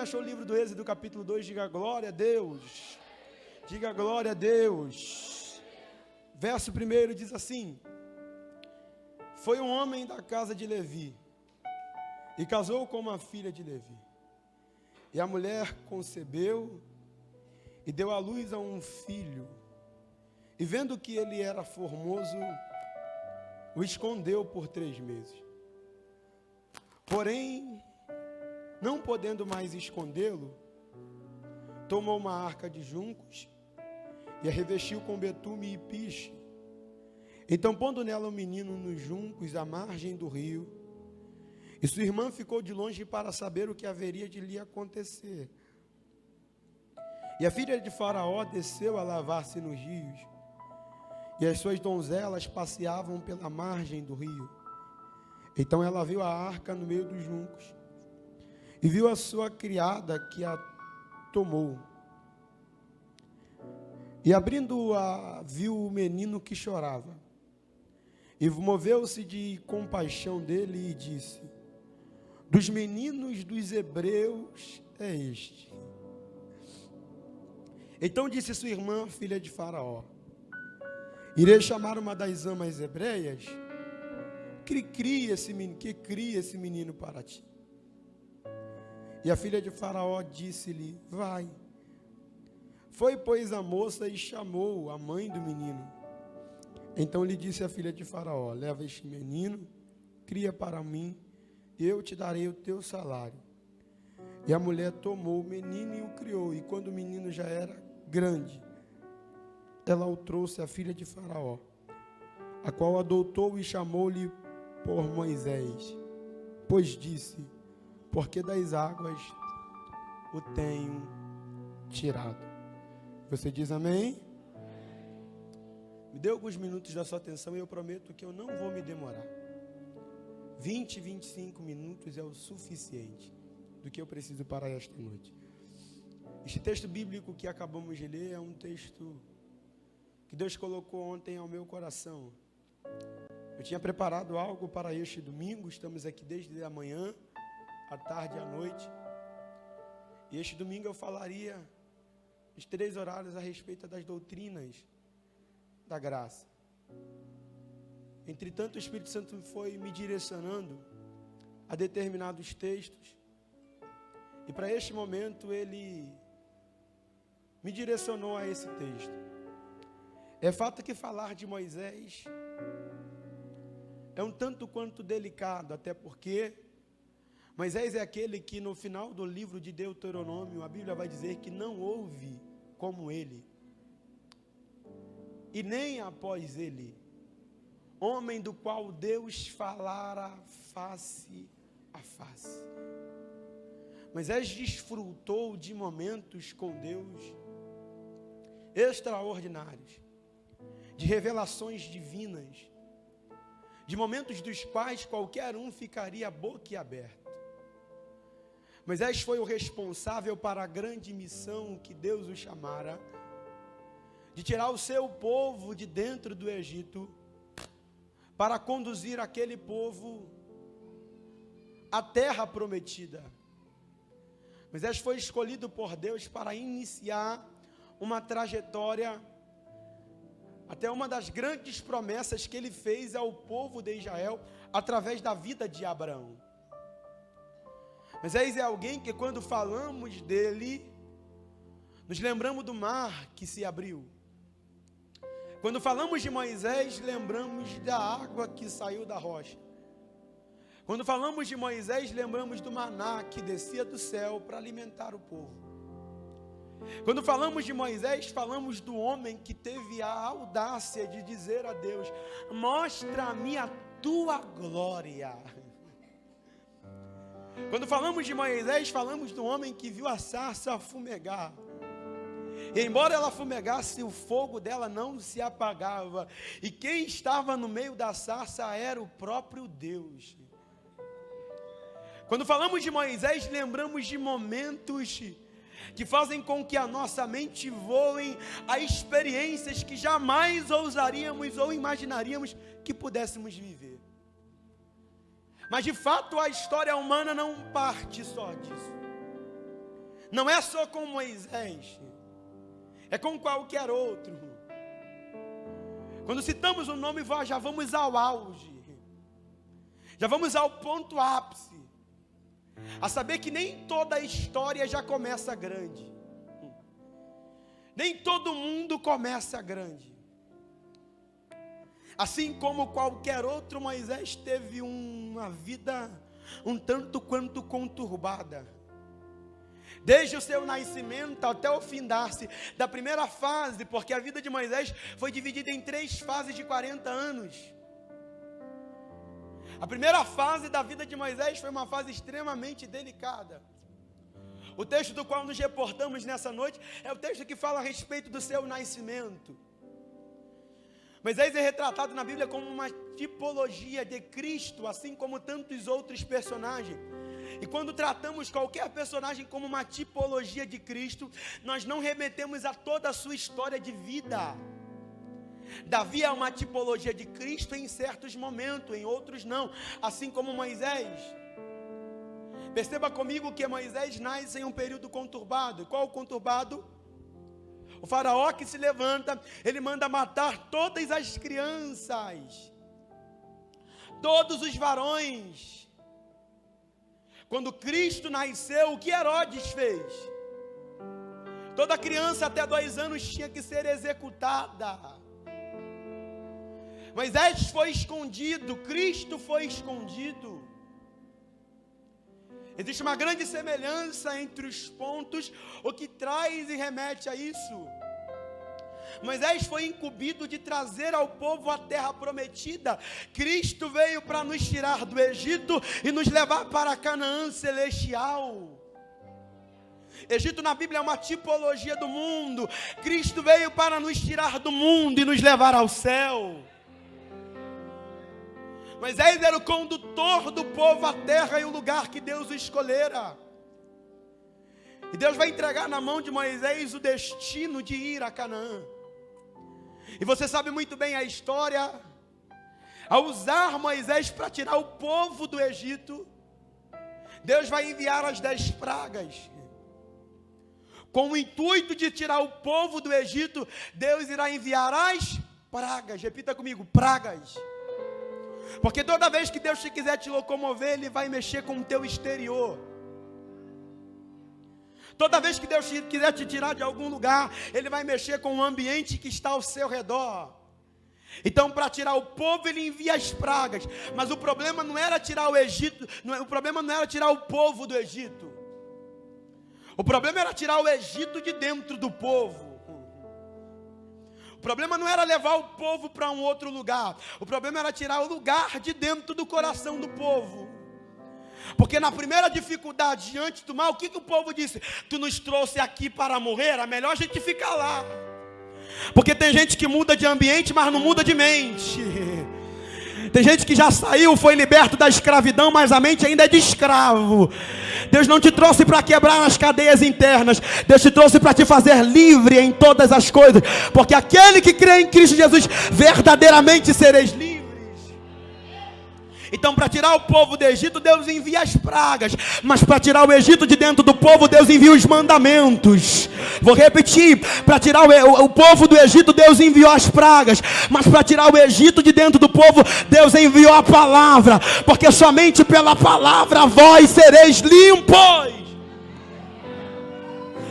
achou o livro do Êxodo, capítulo 2, diga glória a Deus. Diga glória a Deus. Verso 1 diz assim: foi um homem da casa de Levi, e casou com uma filha de Levi. E a mulher concebeu, e deu à luz a um filho. E vendo que ele era formoso, o escondeu por 3 meses. Porém, não podendo mais escondê-lo, tomou uma arca de juncos e a revestiu com betume e piche. Então, pondo nela o menino nos juncos, à margem do rio, e sua irmã ficou de longe para saber o que haveria de lhe acontecer. E a filha de Faraó desceu a lavar-se nos rios, e as suas donzelas passeavam pela margem do rio. Então ela viu a arca no meio dos juncos, e viu a sua criada que a tomou. E abrindo-a, viu o menino que chorava. E moveu-se de compaixão dele e disse: dos meninos dos hebreus é este. Então disse sua irmã, filha de Faraó: irei chamar uma das amas hebreias, que cria esse menino para ti. E a filha de Faraó disse-lhe: vai. Foi, pois, a moça e chamou a mãe do menino. Então lhe disse a filha de Faraó: leva este menino, cria para mim, e eu te darei o teu salário. E a mulher tomou o menino e o criou. E quando o menino já era grande, ela o trouxe à filha de Faraó, a qual adotou e chamou-lhe por Moisés, pois disse: porque das águas o tenho tirado. Você diz amém? Me dê alguns minutos da sua atenção e eu prometo que eu não vou me demorar. 20, 25 minutos é o suficiente do que eu preciso para esta noite. Este texto bíblico que acabamos de ler é um texto que Deus colocou ontem ao meu coração. Eu tinha preparado algo para este domingo, estamos aqui desde a manhã, à tarde e à noite. E este domingo eu falaria os 3 horários a respeito das doutrinas da graça. Entretanto, o Espírito Santo foi me direcionando a determinados textos. E para este momento ele me direcionou a esse texto. É fato que falar de Moisés é um tanto quanto delicado, até porque Moisés é aquele que no final do livro de Deuteronômio, a Bíblia vai dizer que não houve como ele, e nem após ele, homem do qual Deus falara face a face. Moisés desfrutou de momentos com Deus extraordinários, de revelações divinas, de momentos dos quais qualquer um ficaria boquiaberto. Moisés foi o responsável para a grande missão que Deus o chamara, de tirar o seu povo de dentro do Egito, para conduzir aquele povo à terra prometida. Moisés foi escolhido por Deus para iniciar uma trajetória até uma das grandes promessas que ele fez ao povo de Israel através da vida de Abraão. Moisés é alguém que, quando falamos dele, nos lembramos do mar que se abriu. Quando falamos de Moisés, lembramos da água que saiu da rocha. Quando falamos de Moisés, lembramos do maná que descia do céu para alimentar o povo. Quando falamos de Moisés, falamos do homem que teve a audácia de dizer a Deus: mostra-me a tua glória. Quando falamos de Moisés, falamos do homem que viu a sarça fumegar. E embora ela fumegasse, o fogo dela não se apagava. E quem estava no meio da sarça era o próprio Deus. Quando falamos de Moisés, lembramos de momentos que fazem com que a nossa mente voe a experiências que jamais ousaríamos ou imaginaríamos que pudéssemos viver. Mas de fato a história humana não parte só disso. não é só com Moisés, é com qualquer outro. Quando citamos o nome, já vamos ao auge, já vamos ao ponto ápice, a saber que nem toda a história já começa grande, nem todo mundo começa grande. Assim como qualquer outro, Moisés teve uma vida um tanto quanto conturbada. Desde o seu nascimento até o findar-se da primeira fase, porque a vida de Moisés foi dividida em 3 fases de 40 anos. A primeira fase da vida de Moisés foi uma fase extremamente delicada. O texto do qual nos reportamos nessa noite é o texto que fala a respeito do seu nascimento. Moisés é retratado na Bíblia como uma tipologia de Cristo, assim como tantos outros personagens. E quando tratamos qualquer personagem como uma tipologia de Cristo, nós não remetemos a toda a sua história de vida. Davi é uma tipologia de Cristo em certos momentos, em outros não, assim como Moisés. Perceba comigo que Moisés nasce em um período conturbado. Qual o conturbado? O faraó que se levanta, ele manda matar todas as crianças, todos os varões. Quando Cristo nasceu, o que Herodes fez? Toda criança até 2 anos tinha que ser executada. Moisés foi escondido, Cristo foi escondido. Existe uma grande semelhança entre os pontos, o que traz e remete a isso. Moisés foi incumbido de trazer ao povo a terra prometida. Cristo veio para nos tirar do Egito e nos levar para Canaã celestial. Egito na Bíblia é uma tipologia do mundo. Cristo veio para nos tirar do mundo e nos levar ao céu. Moisés era o condutor do povo à terra e o lugar que Deus o escolhera. E Deus vai entregar na mão de Moisés o destino de ir a Canaã. E você sabe muito bem a história. Ao usar Moisés para tirar o povo do Egito, Deus vai enviar as 10 pragas. Com o intuito de tirar o povo do Egito, Deus irá enviar as pragas. Repita comigo, pragas. Porque toda vez que Deus quiser te locomover, Ele vai mexer com o teu exterior. Toda vez que Deus quiser te tirar de algum lugar, Ele vai mexer com o ambiente que está ao seu redor. Então, para tirar o povo, Ele envia as pragas. Mas o problema não era tirar o Egito, o problema não era tirar o povo do Egito. O problema era tirar o Egito de dentro do povo. O problema não era levar o povo para um outro lugar. O problema era tirar o lugar de dentro do coração do povo. Porque na primeira dificuldade diante do mal, o que o povo disse? Tu nos trouxe aqui para morrer, era melhor a gente ficar lá. Porque tem gente que muda de ambiente, mas não muda de mente. Tem gente que já saiu, foi liberto da escravidão, mas a mente ainda é de escravo. Deus não te trouxe para quebrar as cadeias internas. Deus te trouxe para te fazer livre em todas as coisas. Porque aquele que crê em Cristo Jesus, verdadeiramente sereis livres. Então, para tirar o povo do Egito, Deus envia as pragas. Mas para tirar o Egito de dentro do povo, Deus envia os mandamentos. Vou repetir. Para tirar o povo do Egito, Deus enviou as pragas. Mas para tirar o Egito de dentro do povo, Deus enviou a palavra. Porque somente pela palavra vós sereis limpos.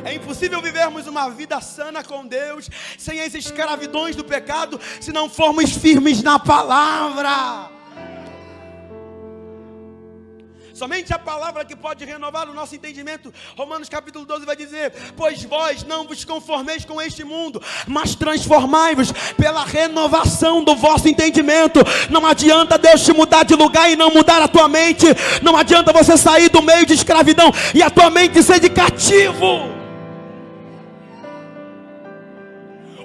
É impossível vivermos uma vida sana com Deus sem as escravidões do pecado, se não formos firmes na palavra. Somente a palavra que pode renovar o nosso entendimento. Romanos capítulo 12 vai dizer: pois vós não vos conformeis com este mundo, mas transformai-vos pela renovação do vosso entendimento. Não adianta Deus te mudar de lugar e não mudar a tua mente. Não adianta você sair do meio de escravidão e a tua mente ser de cativo.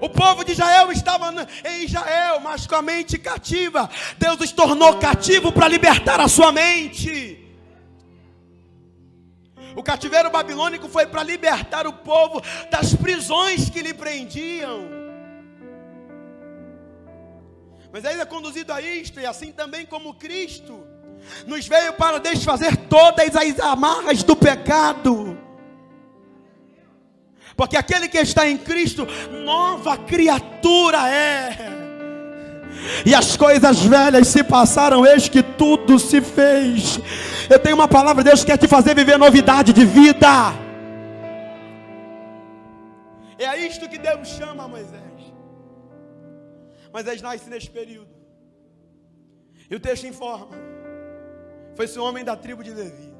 O povo de Israel estava em Israel, mas com a mente cativa. Deus os tornou cativo para libertar a sua mente. O cativeiro babilônico foi para libertar o povo das prisões que lhe prendiam. Mas ainda é conduzido a isto, e assim também como Cristo nos veio para desfazer todas as amarras do pecado. Porque aquele que está em Cristo, nova criatura é. E as coisas velhas se passaram, eis que tudo se fez. Eu tenho uma palavra, Deus quer te fazer viver novidade de vida. É a isto que Deus chama Moisés. Moisés nasce neste período. E o texto informa: foi-se um homem da tribo de Levi,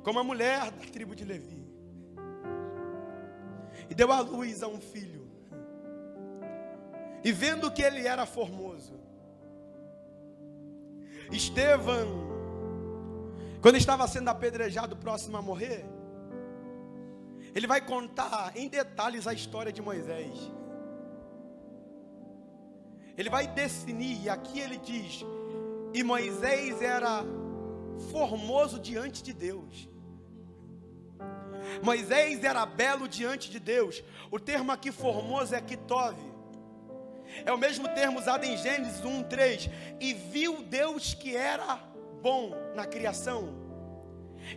com uma mulher da tribo de Levi, e deu à luz a um filho. E vendo que ele era formoso, Estevão, quando estava sendo apedrejado, próximo a morrer, ele vai contar em detalhes a história de Moisés. Ele vai definir, e aqui ele diz: e Moisés era formoso diante de Deus. Moisés era belo diante de Deus. O termo aqui formoso é kitov. É o mesmo termo usado em Gênesis 1:3. E viu Deus que era bom na criação.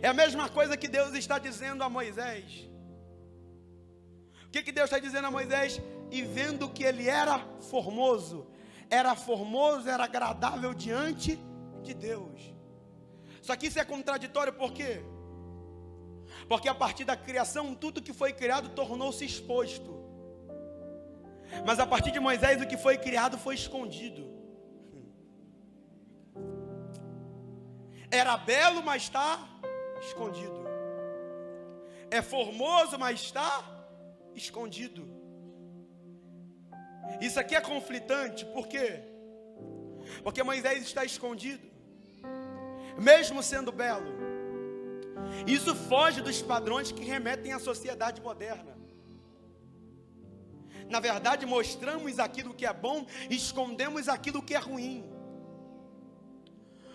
É a mesma coisa que Deus está dizendo a Moisés. O que Deus está dizendo a Moisés? E vendo que ele era formoso, era agradável diante de Deus. Só que isso é contraditório, por quê? Porque a partir da criação, tudo que foi criado tornou-se exposto. Mas a partir de Moisés, o que foi criado foi escondido. Era belo, mas está escondido. É formoso, mas está escondido. Isso aqui é conflitante, por quê? Porque Moisés está escondido, mesmo sendo belo. Isso foge dos padrões que remetem à sociedade moderna. Na verdade, mostramos aquilo que é bom e escondemos aquilo que é ruim.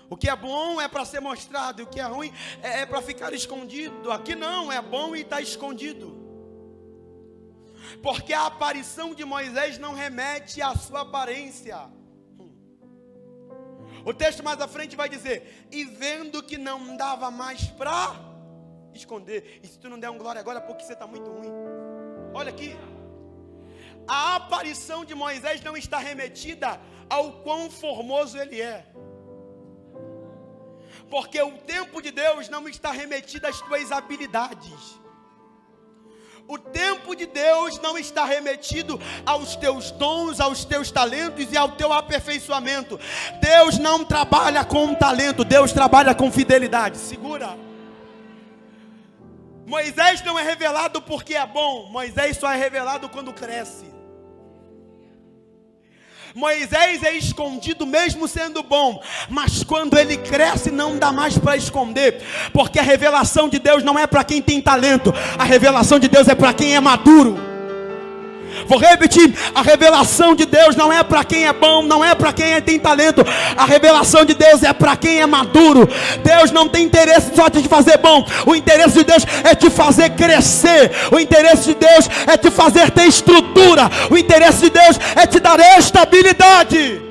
O que é bom é para ser mostrado, e o que é ruim é para ficar escondido. Aqui não, é bom e está escondido. Porque a aparição de Moisés não remete à sua aparência. O texto mais à frente vai dizer: e vendo que não dava mais para esconder. E se tu não der um glória agora, é porque você está muito ruim. Olha aqui. A aparição de Moisés não está remetida ao quão formoso ele é. Porque o tempo de Deus não está remetido às tuas habilidades. O tempo de Deus não está remetido aos teus dons, aos teus talentos e ao teu aperfeiçoamento. Deus não trabalha com talento, Deus trabalha com fidelidade. Segura. Moisés não é revelado porque é bom, Moisés só é revelado quando cresce. Moisés é escondido mesmo sendo bom, mas quando ele cresce não dá mais para esconder, porque a revelação de Deus não é para quem tem talento, a revelação de Deus é para quem é maduro. Vou repetir, a revelação de Deus não é para quem é bom, não é para quem tem talento, a revelação de Deus é para quem é maduro. Deus não tem interesse só de te fazer bom, o interesse de Deus é te fazer crescer, o interesse de Deus é te fazer ter estrutura, o interesse de Deus é te dar estabilidade.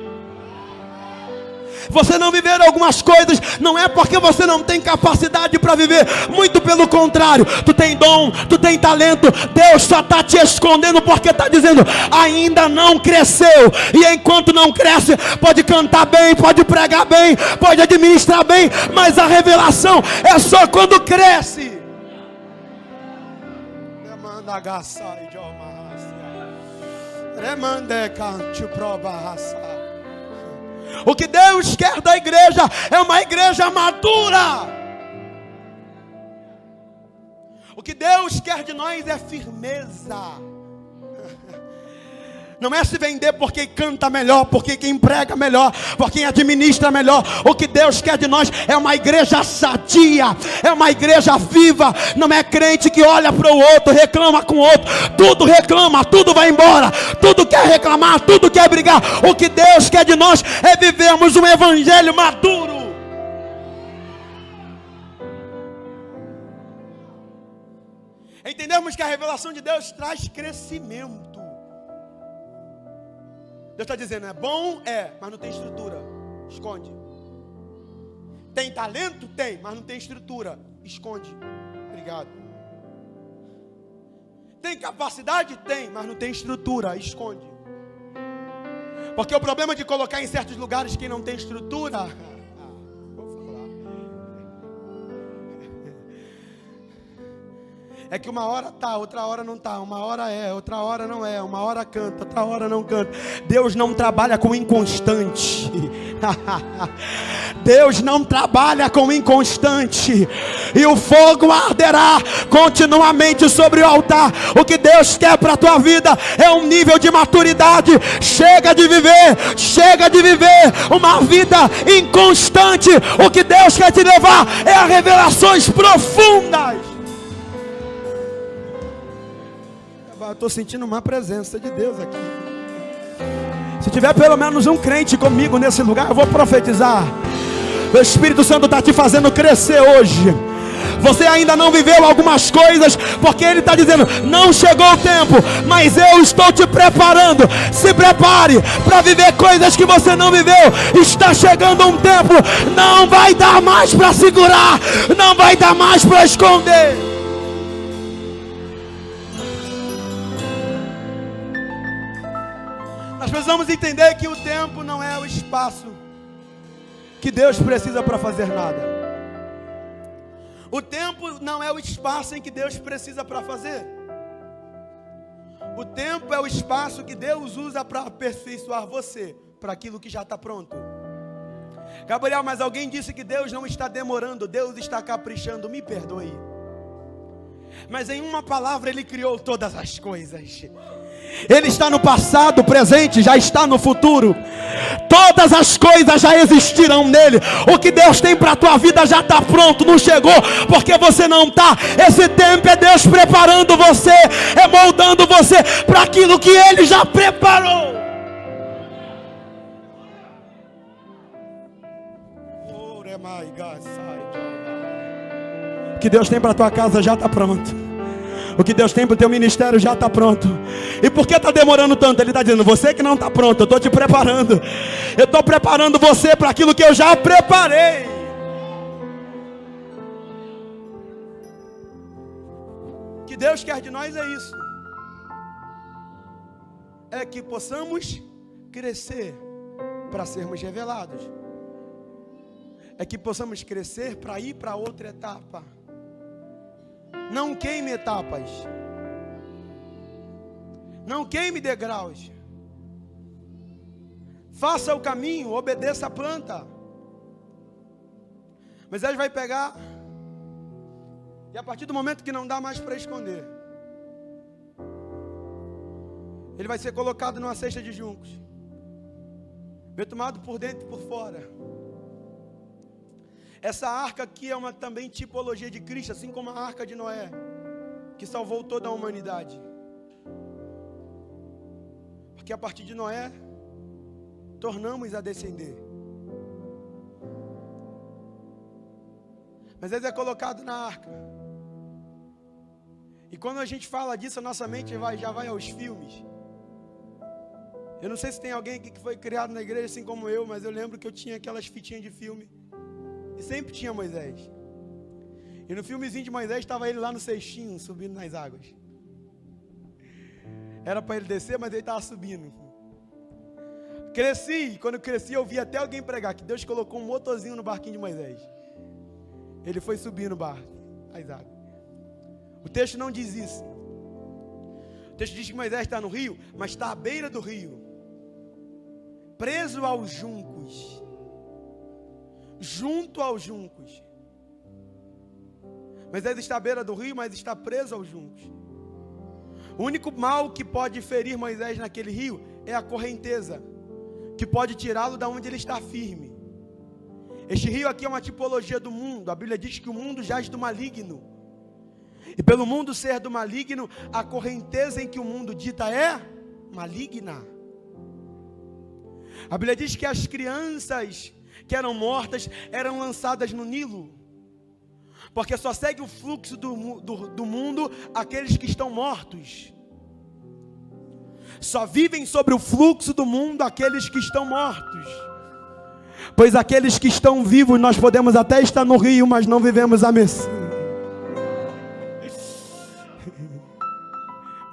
Você não viver algumas coisas não é porque você não tem capacidade para viver, muito pelo contrário, tu tem dom, tu tem talento, Deus só está te escondendo porque está dizendo, ainda não cresceu, e enquanto não cresce, pode cantar bem, pode pregar bem, pode administrar bem, mas a revelação é só quando cresce. O que Deus quer da igreja é uma igreja madura. O que Deus quer de nós é firmeza. Não é se vender porque canta melhor, porque quem prega melhor, porque quem administra melhor. O que Deus quer de nós é uma igreja sadia, é uma igreja viva. Não é crente que olha para o outro, reclama com o outro, tudo reclama, tudo vai embora, tudo quer reclamar, tudo quer brigar. O que Deus quer de nós é vivermos um evangelho maduro. Entendemos que a revelação de Deus traz crescimento. Deus está dizendo, é bom? É, mas não tem estrutura, esconde. Tem talento? Tem, mas não tem estrutura, esconde. Obrigado. Tem capacidade? Tem, mas não tem estrutura, esconde. Porque o problema de colocar em certos lugares quem não tem estrutura, vou falar, é que uma hora tá, outra hora não tá, uma hora é, outra hora não é, uma hora canta, outra hora não canta. Deus não trabalha com inconstante. Deus não trabalha com inconstante. E o fogo arderá continuamente sobre o altar. O que Deus quer para a tua vida é um nível de maturidade. Chega de viver uma vida inconstante. O que Deus quer te levar é a revelações profundas. Eu estou sentindo uma presença de Deus aqui. Se tiver pelo menos um crente comigo nesse lugar, eu vou profetizar. O Espírito Santo está te fazendo crescer hoje. Você ainda não viveu algumas coisas, porque Ele está dizendo, não chegou o tempo, mas eu estou te preparando. Se prepare para viver coisas que você não viveu. Está chegando um tempo, não vai dar mais para segurar, não vai dar mais para esconder. Nós precisamos entender que o tempo não é o espaço que Deus precisa para fazer nada. O tempo não é o espaço em que Deus precisa para fazer. O tempo é o espaço que Deus usa para aperfeiçoar você, para aquilo que já está pronto. Gabriel, mas alguém disse que Deus não está demorando, Deus está caprichando. Me perdoe, mas em uma palavra Ele criou todas as coisas. Ele está no passado, presente, já está no futuro. Todas as coisas já existirão nele. O que Deus tem para a tua vida já está pronto, não chegou porque você não está. Esse tempo é Deus preparando você, é moldando você para aquilo que Ele já preparou. O que Deus tem para a tua casa já está pronto. O que Deus tem para o teu ministério já está pronto. E por que está demorando tanto? Ele está dizendo, você que não está pronto, eu estou te preparando. Eu estou preparando você para aquilo que eu já preparei. O que Deus quer de nós é isso. É que possamos crescer para sermos revelados. É que possamos crescer para ir para outra etapa. Não queime etapas. Não queime degraus. Faça o caminho, obedeça a planta. Mas ele vai pegar, e a partir do momento que não dá mais para esconder, ele vai ser colocado numa cesta de juncos, betumado por dentro e por fora. Essa arca aqui é uma também tipologia de Cristo, assim como a arca de Noé, que salvou toda a humanidade. Porque a partir de Noé, tornamos a descender. Mas ele é colocado na arca. E quando a gente fala disso, a nossa mente já vai aos filmes. Eu não sei se tem alguém aqui que foi criado na igreja assim como eu, mas eu lembro que eu tinha aquelas fitinhas de filme. E sempre tinha Moisés. E no filmezinho de Moisés estava ele lá no cestinho, subindo nas águas. Era para ele descer, mas ele estava subindo. Cresci, quando cresci eu vi até alguém pregar que Deus colocou um motorzinho no barquinho de Moisés. Ele foi subir no barco, as águas. O texto não diz isso. O texto diz que Moisés está no rio, mas está à beira do rio, preso aos juncos. Junto aos juncos. Moisés está à beira do rio, mas está preso aos juncos. O único mal que pode ferir Moisés naquele rio é a correnteza, que pode tirá-lo da onde ele está firme. Este rio aqui é uma tipologia do mundo. A Bíblia diz que o mundo jaz do maligno. E pelo mundo ser do maligno, a correnteza em que o mundo dita é maligna. A Bíblia diz que as crianças que eram mortas eram lançadas no Nilo, porque só segue o fluxo do mundo aqueles que estão mortos. Só vivem sobre o fluxo do mundo aqueles que estão mortos, pois aqueles que estão vivos, nós podemos até estar no rio, mas não vivemos a missão.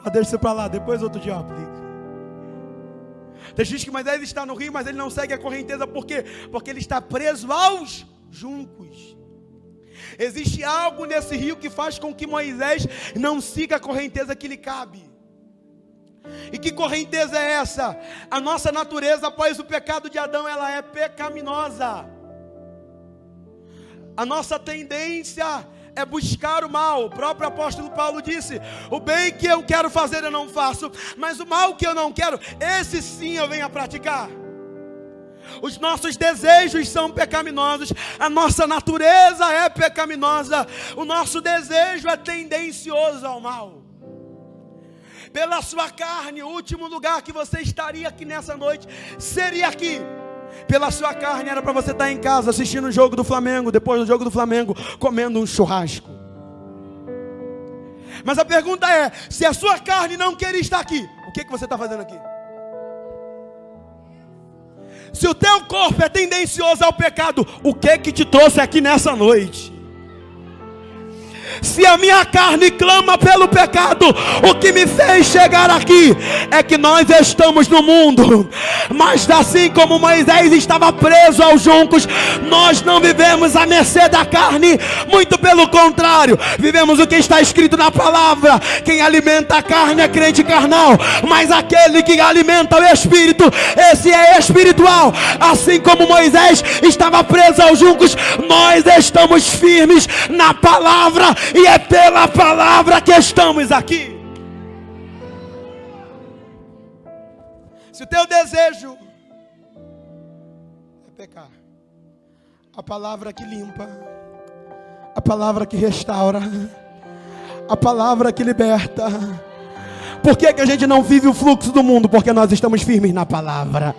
deixa isso para lá, depois outro dia eu aplico. Tem gente que Moisés está no rio, mas ele não segue a correnteza. Por quê? Porque ele está preso aos juncos. Existe algo nesse rio que faz com que Moisés não siga a correnteza que lhe cabe. E que correnteza é essa? A nossa natureza após o pecado de Adão, ela é pecaminosa. A nossa tendência é buscar o mal. O próprio apóstolo Paulo disse: o bem que eu quero fazer eu não faço, mas o mal que eu não quero, esse sim eu venho a praticar. Os nossos desejos são pecaminosos, a nossa natureza é pecaminosa, o nosso desejo é tendencioso ao mal. Pela sua carne, o último lugar que você estaria aqui nessa noite seria aqui. Pela sua carne era para você estar em casa assistindo o jogo do Flamengo, depois do jogo do Flamengo comendo um churrasco. Mas a pergunta é: se a sua carne não queria estar aqui, o que você está fazendo aqui? Se o teu corpo é tendencioso ao pecado, o que te trouxe aqui nessa noite? Se a minha carne clama pelo pecado, o que me fez chegar aqui é que nós estamos no mundo, mas assim como Moisés estava preso aos juncos, nós não vivemos à mercê da carne, muito pelo contrário, vivemos o que está escrito na palavra: quem alimenta a carne é crente carnal, mas aquele que alimenta o espírito, esse é espiritual. Assim como Moisés estava preso aos juncos, nós estamos firmes na palavra, e é pela palavra que estamos aqui. Se o teu desejo é pecar, a palavra que limpa, a palavra que restaura, a palavra que liberta. Por que a gente não vive o fluxo do mundo? Porque nós estamos firmes na palavra.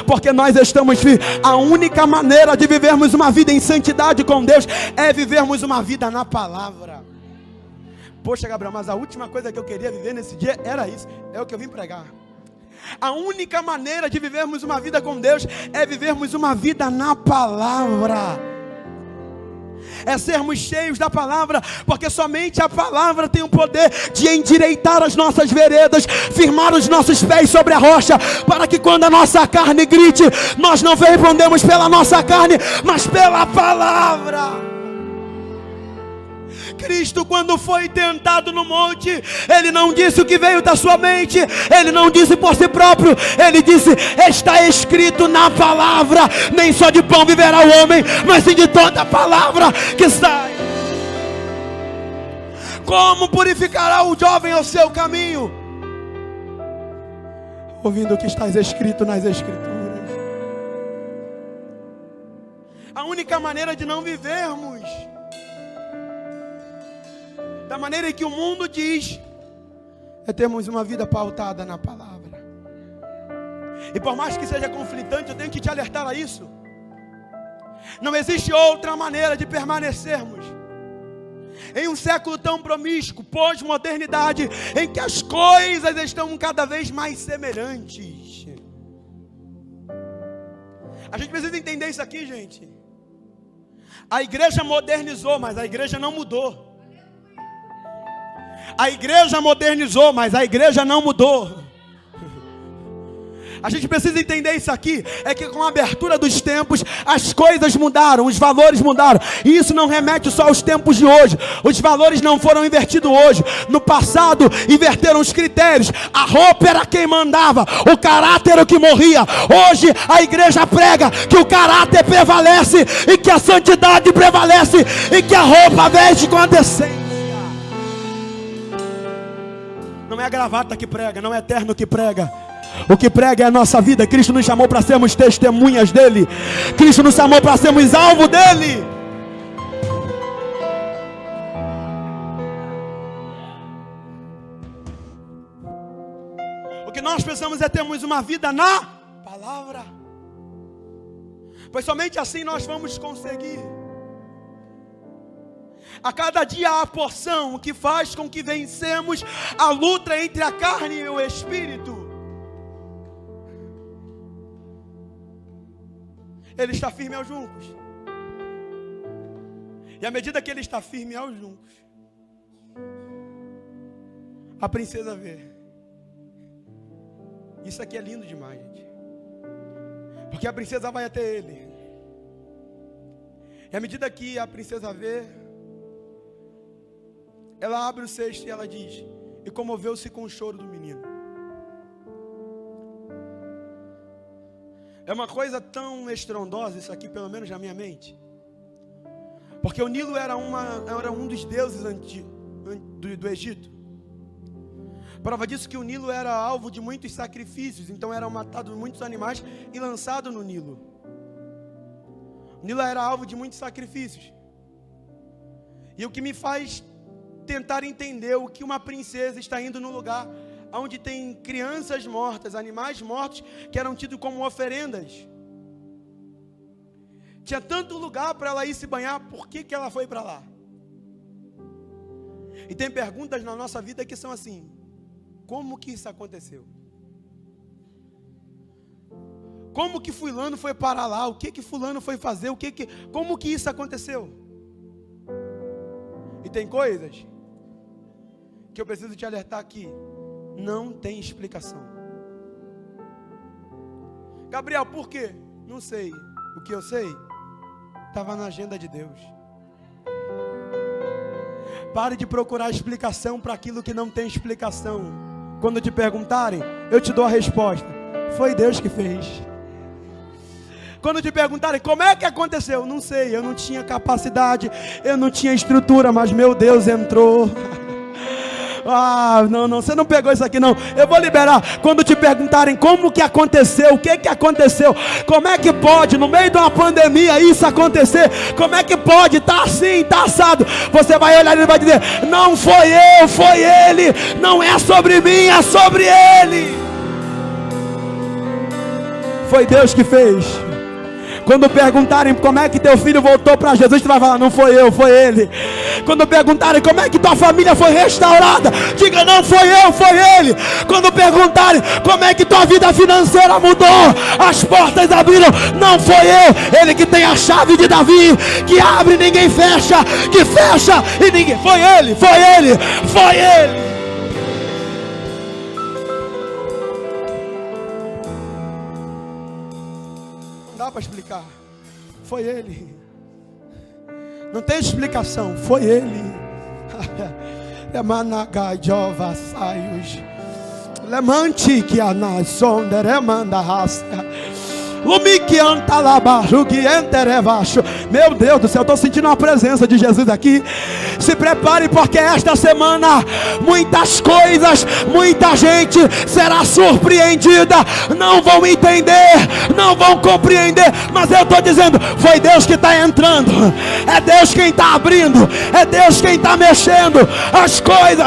Porque nós estamos firmes. A única maneira de vivermos uma vida em santidade com Deus é vivermos uma vida na palavra. Poxa, Gabriel, mas a última coisa que eu queria viver nesse dia era isso. É o que eu vim pregar. A única maneira de vivermos uma vida com Deus é vivermos uma vida na palavra. É sermos cheios da palavra, porque somente a palavra tem o poder de endireitar as nossas veredas, firmar os nossos pés sobre a rocha, para que quando a nossa carne grite, nós não respondemos pela nossa carne, mas pela palavra. Cristo, quando foi tentado no monte, Ele não disse o que veio da sua mente, Ele não disse por si próprio, Ele disse: está escrito na palavra, nem só de pão viverá o homem, mas sim de toda a palavra que sai. Como purificará o jovem o seu caminho? Ouvindo o que está escrito nas Escrituras. A única maneira de não vivermos da maneira que o mundo diz é termos uma vida pautada na palavra. E por mais que seja conflitante, eu tenho que te alertar a isso. Não existe outra maneira de permanecermos em um século tão promíscuo, pós-modernidade, em que as coisas estão cada vez mais semelhantes. A gente precisa entender isso aqui, gente. A igreja modernizou, mas a igreja não mudou. A igreja modernizou, mas a igreja não mudou. A gente precisa entender isso aqui, é que com a abertura dos tempos, as coisas mudaram, os valores mudaram. E isso não remete só aos tempos de hoje. Os valores não foram invertidos hoje. No passado, inverteram os critérios. A roupa era quem mandava, o caráter era o que morria. Hoje, a igreja prega que o caráter prevalece, e que a santidade prevalece, e que a roupa veste com a decência. Não é a gravata que prega, não é terno que prega. O que prega é a nossa vida. Cristo nos chamou para sermos testemunhas dele. Cristo nos chamou para sermos alvo dele. O que nós precisamos é termos uma vida na palavra. Pois somente assim nós vamos conseguir. A cada dia há a porção que faz com que vencemos a luta entre a carne e o espírito. Ele está firme aos juncos. E à medida que ele está firme aos juncos, A princesa vê. Isso aqui é lindo demais, gente. Porque a princesa vai até ele. E à medida que a princesa vê, ela abre o cesto e ela diz: e comoveu-se com o choro do menino. É uma coisa tão estrondosa isso aqui, pelo menos na minha mente. Porque o Nilo era um dos deuses do Egito. Prova disso que o Nilo era alvo de muitos sacrifícios. Então eram matados muitos animais e lançados no Nilo. O Nilo era alvo de muitos sacrifícios. E o que me faz tentar entender o que uma princesa está indo no lugar onde tem crianças mortas, animais mortos, que eram tidos como oferendas. Tinha tanto lugar para ela ir se banhar, por que ela foi para lá? E tem perguntas na nossa vida que são assim: como que isso aconteceu? Como que fulano foi para lá? O que fulano foi fazer? Como que isso aconteceu? E tem coisas que eu preciso te alertar aqui. Não tem explicação. Gabriel, por quê? Não sei. O que eu sei estava na agenda de Deus. Pare de procurar explicação para aquilo que não tem explicação. Quando te perguntarem, eu te dou a resposta: foi Deus que fez. Quando te perguntarem como é que aconteceu, não sei, eu não tinha capacidade, eu não tinha estrutura, mas meu Deus entrou. Não, você não pegou isso aqui não. Eu vou liberar. Quando te perguntarem como que aconteceu, o que que aconteceu, como é que pode, no meio de uma pandemia, isso acontecer, como é que pode, tá assim, tá assado, você vai olhar e vai dizer: não foi eu, foi ele, não é sobre mim, é sobre ele. Foi Deus que fez. Quando perguntarem como é que teu filho voltou para Jesus, tu vai falar: não foi eu, foi ele. Quando perguntarem como é que tua família foi restaurada, diga: não foi eu, foi ele. Quando perguntarem como é que tua vida financeira mudou, as portas abriram, não foi eu. Ele que tem a chave de Davi, que abre e ninguém fecha, que fecha e ninguém... Foi ele, foi ele, foi ele. Para explicar, foi ele. Não tem explicação, foi ele. Lemante que a nação deremanda raça. Meu Deus do céu, eu estou sentindo a presença de Jesus aqui. Se prepare, porque esta semana muitas coisas, muita gente será surpreendida. Não vão entender, não vão compreender, mas eu estou dizendo: foi Deus que está entrando, é Deus quem está abrindo, é Deus quem está mexendo as coisas.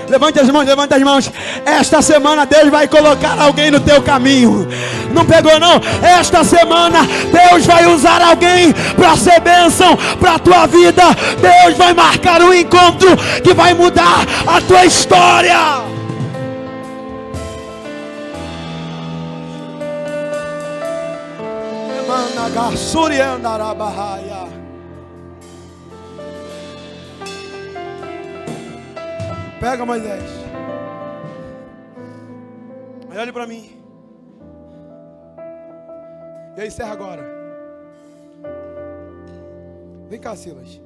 Levante as mãos, levante as mãos. Esta semana Deus vai colocar alguém no teu caminho. Não pegou não? Esta semana Deus vai usar alguém para ser bênção para a tua vida. Deus vai marcar um encontro que vai mudar a tua história. Pega, Moisés. Olha para mim. E aí, encerra agora. Vem cá, Silas.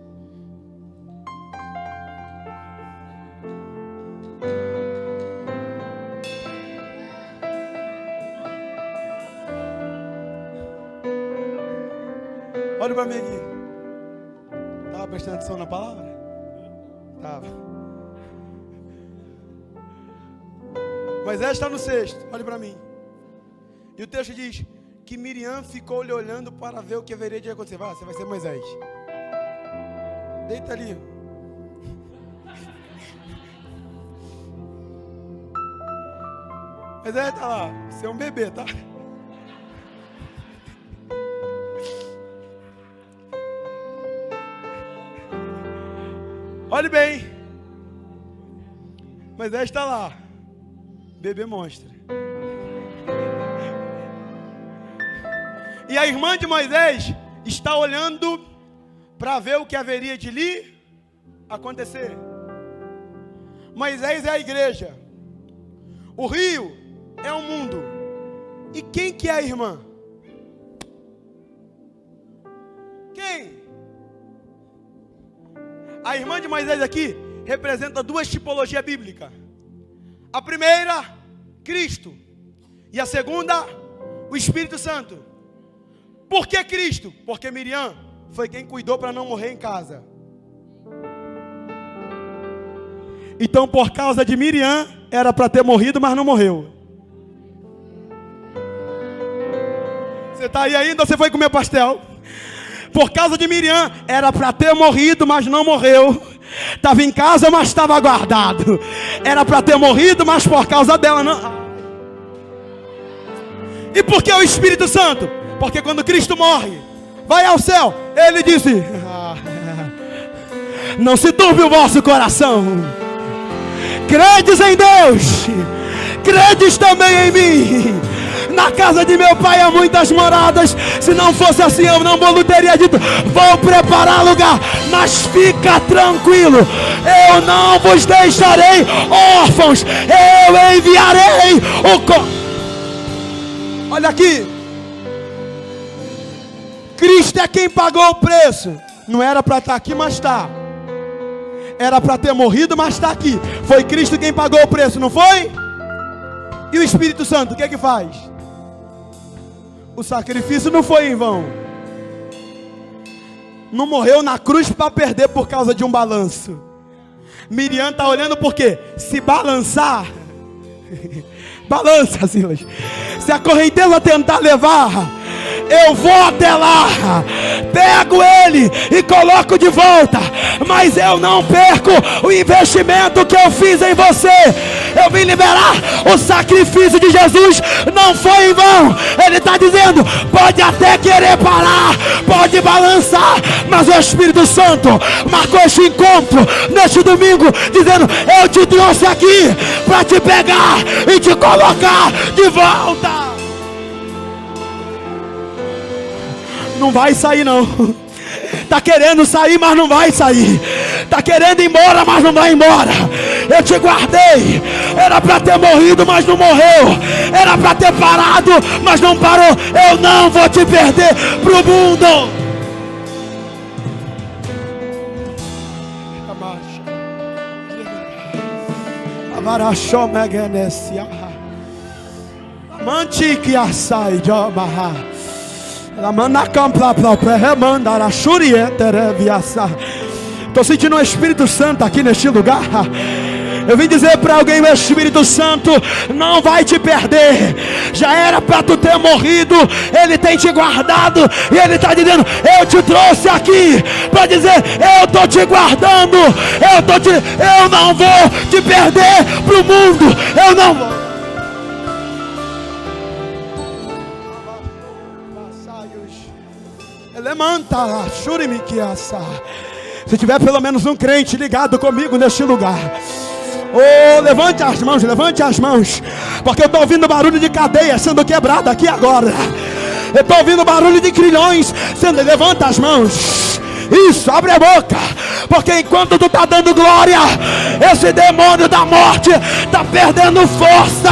Olha para mim aqui. Estava prestando atenção na palavra? Estava. Moisés está no cesto, olhe para mim. E o texto diz que Miriam ficou lhe olhando para ver o que haveria de acontecer. Você vai ser Moisés. Deita ali. Moisés está lá. Você é um bebê, tá? Olhe bem. Moisés está lá. Bebê monstro. E a irmã de Moisés está olhando para ver o que haveria de lhe acontecer. Moisés é a igreja. O rio é o mundo. E quem que é a irmã? Quem? A irmã de Moisés aqui representa duas tipologias bíblicas. A primeira, Cristo. E a segunda, o Espírito Santo. Por que Cristo? Porque Miriam foi quem cuidou para não morrer em casa. Então, por causa de Miriam, era para ter morrido, mas não morreu. Você está aí ainda ou você foi comer pastel? Por causa de Miriam, era para ter morrido, mas não morreu. Estava em casa, mas estava guardado. Era para ter morrido, mas por causa dela não. E por que o Espírito Santo? Porque quando Cristo morre, vai ao céu, ele disse: não se turbe o vosso coração. Credes em Deus, credes também em mim. Na casa de meu pai há muitas moradas. Se não fosse assim, eu não vou teria dito: vou preparar lugar. Mas fica tranquilo, eu não vos deixarei órfãos. Eu enviarei Olha aqui, Cristo é quem pagou o preço. Não era para estar aqui, mas está. Era para ter morrido, mas está aqui. Foi Cristo quem pagou o preço, não foi? E o Espírito Santo, o que é que faz? O sacrifício não foi em vão. Não morreu na cruz para perder por causa de um balanço. Miriam está olhando porque se balançar, balança, Silas. Se a correnteza tentar levar, eu vou até lá, pego ele e coloco de volta. Mas eu não perco o investimento que eu fiz em você. Eu vim liberar o sacrifício de Jesus, não foi em vão. Ele está dizendo: pode até querer parar, pode balançar, mas o Espírito Santo marcou este encontro neste domingo, dizendo: eu te trouxe aqui para te pegar e te colocar de volta. Não vai sair não. Está querendo sair, mas não vai sair. Está querendo ir embora, mas não vai embora. Eu te guardei. Era para ter morrido, mas não morreu. Era para ter parado, mas não parou. Eu não vou te perder para o mundo. Mantique assai de amarrar. Estou sentindo o Espírito Santo aqui neste lugar. Eu vim dizer para alguém: o Espírito Santo não vai te perder. Já era para tu ter morrido, ele tem te guardado. E ele está dizendo: eu te trouxe aqui para dizer: eu estou te guardando. Eu não vou te perder para o mundo. Eu não vou. Se tiver pelo menos um crente ligado comigo neste lugar, levante as mãos, porque eu estou ouvindo barulho de cadeia sendo quebrada aqui agora. Eu estou ouvindo barulho de grilhões sendo. Levanta as mãos. Isso, abre a boca, porque enquanto tu está dando glória, esse demônio da morte está perdendo força.